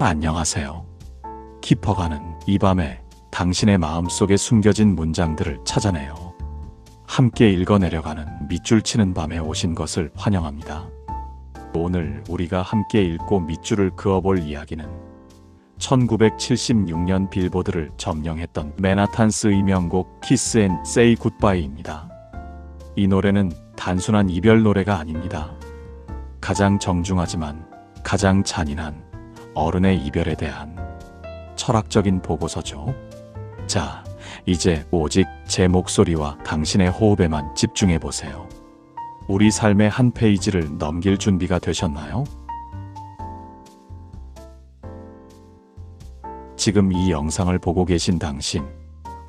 안녕하세요. 깊어가는 이 밤에 당신의 마음속에 숨겨진 문장들을 찾아내요. 함께 읽어내려가는 밑줄 치는 밤에 오신 것을 환영합니다. 오늘 우리가 함께 읽고 밑줄을 그어볼 이야기는 1976년 빌보드를 점령했던 맨하탄스의 명곡 키스 앤 세이 굿바이입니다. 이 노래는 단순한 이별 노래가 아닙니다. 가장 정중하지만 가장 잔인한 어른의 이별에 대한 철학적인 보고서죠. 자, 이제 오직 제 목소리와 당신의 호흡에만 집중해 보세요. 우리 삶의 한 페이지를 넘길 준비가 되셨나요? 지금 이 영상을 보고 계신 당신,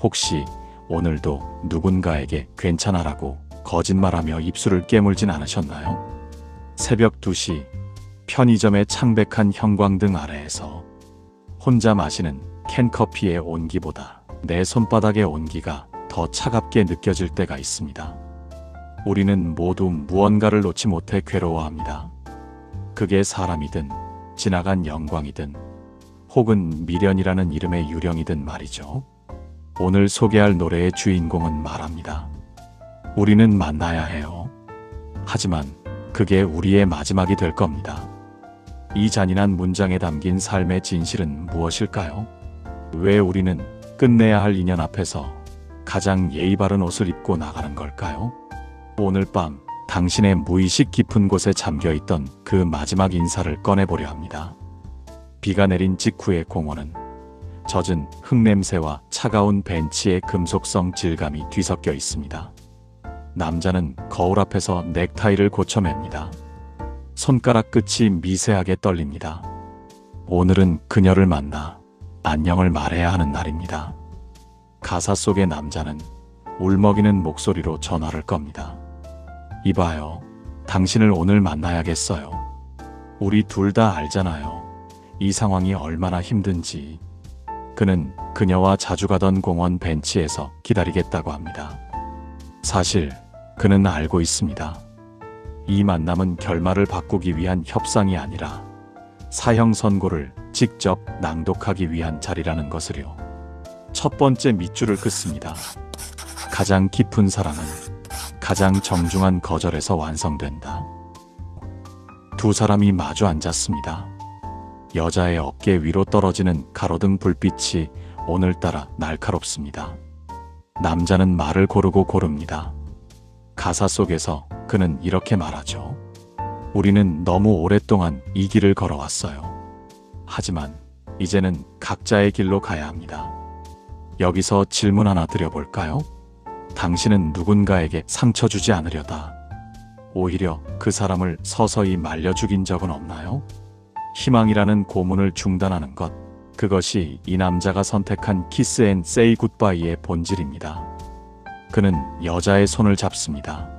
혹시 오늘도 누군가에게 괜찮아라고 거짓말하며 입술을 깨물진 않으셨나요? 새벽 2시 편의점의 창백한 형광등 아래에서 혼자 마시는 캔커피의 온기보다 내 손바닥의 온기가 더 차갑게 느껴질 때가 있습니다. 우리는 모두 무언가를 놓지 못해 괴로워합니다. 그게 사람이든 지나간 영광이든 혹은 미련이라는 이름의 유령이든 말이죠. 오늘 소개할 노래의 주인공은 말합니다. 우리는 만나야 해요. 하지만 그게 우리의 마지막이 될 겁니다. 이 잔인한 문장에 담긴 삶의 진실은 무엇일까요? 왜 우리는 끝내야 할 인연 앞에서 가장 예의 바른 옷을 입고 나가는 걸까요? 오늘 밤 당신의 무의식 깊은 곳에 잠겨있던 그 마지막 인사를 꺼내보려 합니다. 비가 내린 직후의 공원은 젖은 흙냄새와 차가운 벤치의 금속성 질감이 뒤섞여 있습니다. 남자는 거울 앞에서 넥타이를 고쳐맵니다. 손가락 끝이 미세하게 떨립니다. 오늘은 그녀를 만나 안녕을 말해야 하는 날입니다. 가사 속의 남자는 울먹이는 목소리로 전화를 겁니다. 이봐요. 당신을 오늘 만나야겠어요. 우리 둘 다 알잖아요. 이 상황이 얼마나 힘든지. 그는 그녀와 자주 가던 공원 벤치에서 기다리겠다고 합니다. 사실 그는 알고 있습니다. 이 만남은 결말을 바꾸기 위한 협상이 아니라 사형 선고를 직접 낭독하기 위한 자리라는 것을요. 첫 번째 밑줄을 긋습니다. 가장 깊은 사랑은 가장 정중한 거절에서 완성된다. 두 사람이 마주 앉았습니다. 여자의 어깨 위로 떨어지는 가로등 불빛이 오늘따라 날카롭습니다. 남자는 말을 고릅니다. 가사 속에서 그는 이렇게 말하죠. 우리는 너무 오랫동안 이 길을 걸어왔어요. 하지만 이제는 각자의 길로 가야 합니다. 여기서 질문 하나 드려볼까요? 당신은 누군가에게 상처 주지 않으려다 오히려 그 사람을 서서히 말려 죽인 적은 없나요? 희망이라는 고문을 중단하는 것, 그것이 이 남자가 선택한 키스 앤 세이 굿바이의 본질입니다. 그는 여자의 손을 잡습니다.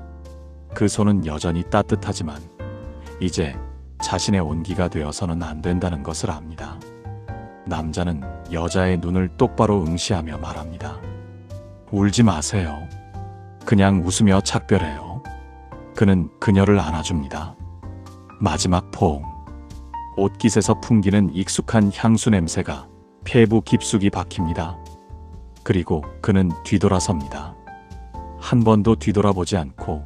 그 손은 여전히 따뜻하지만 이제 자신의 온기가 되어서는 안 된다는 것을 압니다. 남자는 여자의 눈을 똑바로 응시하며 말합니다. 울지 마세요. 그냥 웃으며 작별해요. 그는 그녀를 안아줍니다. 마지막 포옹. 옷깃에서 풍기는 익숙한 향수 냄새가 폐부 깊숙이 박힙니다. 그리고 그는 뒤돌아섭니다. 한 번도 뒤돌아보지 않고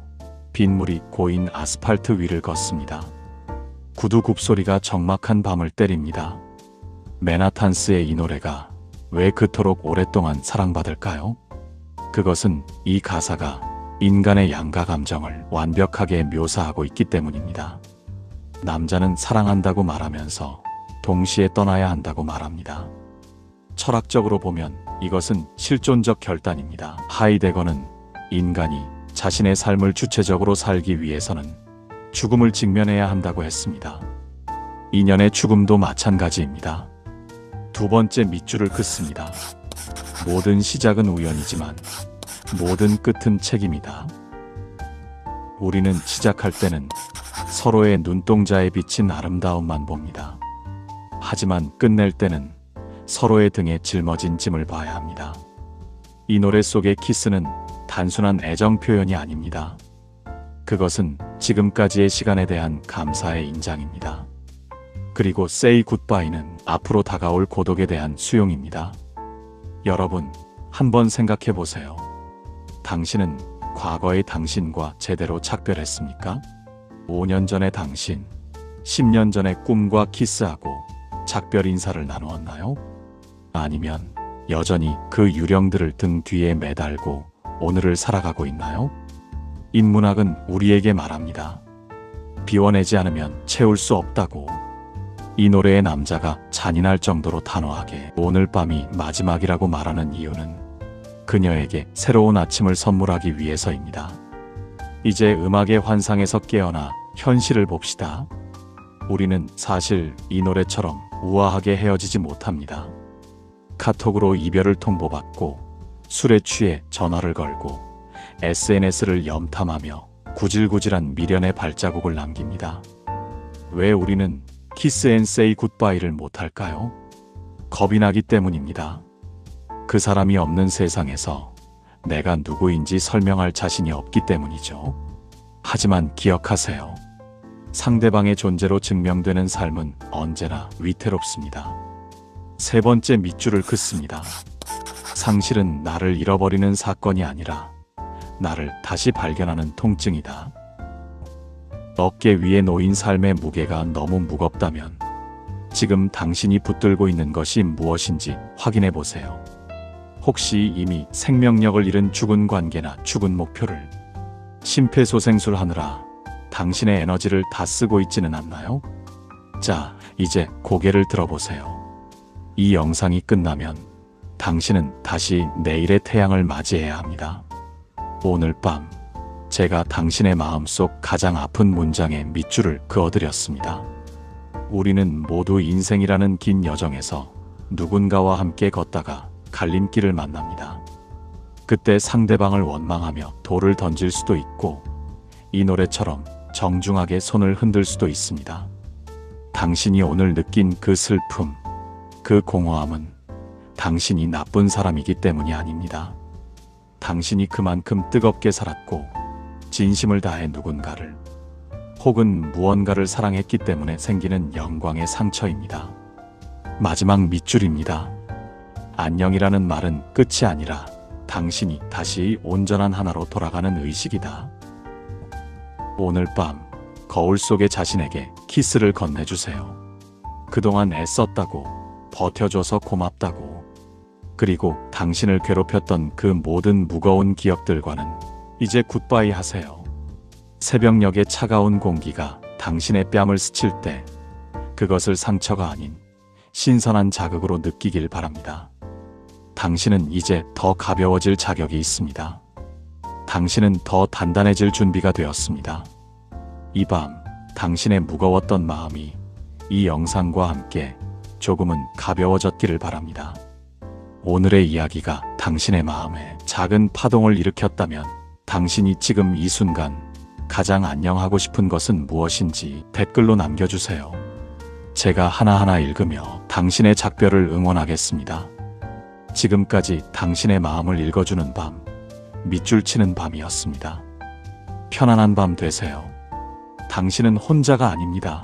빗물이 고인 아스팔트 위를 걷습니다. 구두 굽소리가 적막한 밤을 때립니다. 맨하탄스의 이 노래가 왜 그토록 오랫동안 사랑받을까요? 그것은 이 가사가 인간의 양가 감정을 완벽하게 묘사하고 있기 때문입니다. 남자는 사랑한다고 말하면서 동시에 떠나야 한다고 말합니다. 철학적으로 보면 이것은 실존적 결단입니다. 하이데거는 인간이 자신의 삶을 주체적으로 살기 위해서는 죽음을 직면해야 한다고 했습니다. 인연의 죽음도 마찬가지입니다. 두 번째 밑줄을 긋습니다. 모든 시작은 우연이지만 모든 끝은 책임이다. 우리는 시작할 때는 서로의 눈동자에 비친 아름다움만 봅니다. 하지만 끝낼 때는 서로의 등에 짊어진 짐을 봐야 합니다. 이 노래 속의 키스는 단순한 애정 표현이 아닙니다. 그것은 지금까지의 시간에 대한 감사의 인장입니다. 그리고 Say Goodbye는 앞으로 다가올 고독에 대한 수용입니다. 여러분, 한번 생각해 보세요. 당신은 과거의 당신과 제대로 작별했습니까? 5년 전의 당신, 10년 전의 꿈과 키스하고 작별 인사를 나누었나요? 아니면 여전히 그 유령들을 등 뒤에 매달고 오늘을 살아가고 있나요? 인문학은 우리에게 말합니다. 비워내지 않으면 채울 수 없다고. 이 노래의 남자가 잔인할 정도로 단호하게 오늘 밤이 마지막이라고 말하는 이유는 그녀에게 새로운 아침을 선물하기 위해서입니다. 이제 음악의 환상에서 깨어나 현실을 봅시다. 우리는 사실 이 노래처럼 우아하게 헤어지지 못합니다. 카톡으로 이별을 통보받고 술에 취해 전화를 걸고 SNS를 염탐하며 구질구질한 미련의 발자국을 남깁니다. 왜 우리는 키스 앤 세이 굿바이를 못할까요? 겁이 나기 때문입니다. 그 사람이 없는 세상에서 내가 누구인지 설명할 자신이 없기 때문이죠. 하지만 기억하세요. 상대방의 존재로 증명되는 삶은 언제나 위태롭습니다. 세 번째 밑줄을 긋습니다. 상실은 나를 잃어버리는 사건이 아니라 나를 다시 발견하는 통증이다. 어깨 위에 놓인 삶의 무게가 너무 무겁다면 지금 당신이 붙들고 있는 것이 무엇인지 확인해 보세요. 혹시 이미 생명력을 잃은 죽은 관계나 죽은 목표를 심폐소생술하느라 당신의 에너지를 다 쓰고 있지는 않나요? 자, 이제 고개를 들어보세요. 이 영상이 끝나면 당신은 다시 내일의 태양을 맞이해야 합니다. 오늘 밤 제가 당신의 마음속 가장 아픈 문장에 밑줄을 그어드렸습니다. 우리는 모두 인생이라는 긴 여정에서 누군가와 함께 걷다가 갈림길을 만납니다. 그때 상대방을 원망하며 돌을 던질 수도 있고 이 노래처럼 정중하게 손을 흔들 수도 있습니다. 당신이 오늘 느낀 그 슬픔, 그 공허함은 당신이 나쁜 사람이기 때문이 아닙니다. 당신이 그만큼 뜨겁게 살았고 진심을 다해 누군가를 혹은 무언가를 사랑했기 때문에 생기는 영광의 상처입니다. 마지막 밑줄입니다. 안녕이라는 말은 끝이 아니라 당신이 다시 온전한 하나로 돌아가는 의식이다. 오늘 밤 거울 속의 자신에게 키스를 건네주세요. 그동안 애썼다고, 버텨줘서 고맙다고, 그리고 당신을 괴롭혔던 그 모든 무거운 기억들과는 이제 굿바이 하세요. 새벽녘의 차가운 공기가 당신의 뺨을 스칠 때 그것을 상처가 아닌 신선한 자극으로 느끼길 바랍니다. 당신은 이제 더 가벼워질 자격이 있습니다. 당신은 더 단단해질 준비가 되었습니다. 이 밤 당신의 무거웠던 마음이 이 영상과 함께 조금은 가벼워졌기를 바랍니다. 오늘의 이야기가 당신의 마음에 작은 파동을 일으켰다면 당신이 지금 이 순간 가장 안녕하고 싶은 것은 무엇인지 댓글로 남겨주세요. 제가 하나하나 읽으며 당신의 작별을 응원하겠습니다. 지금까지 당신의 마음을 읽어주는 밤, 밑줄 치는 밤이었습니다. 편안한 밤 되세요. 당신은 혼자가 아닙니다.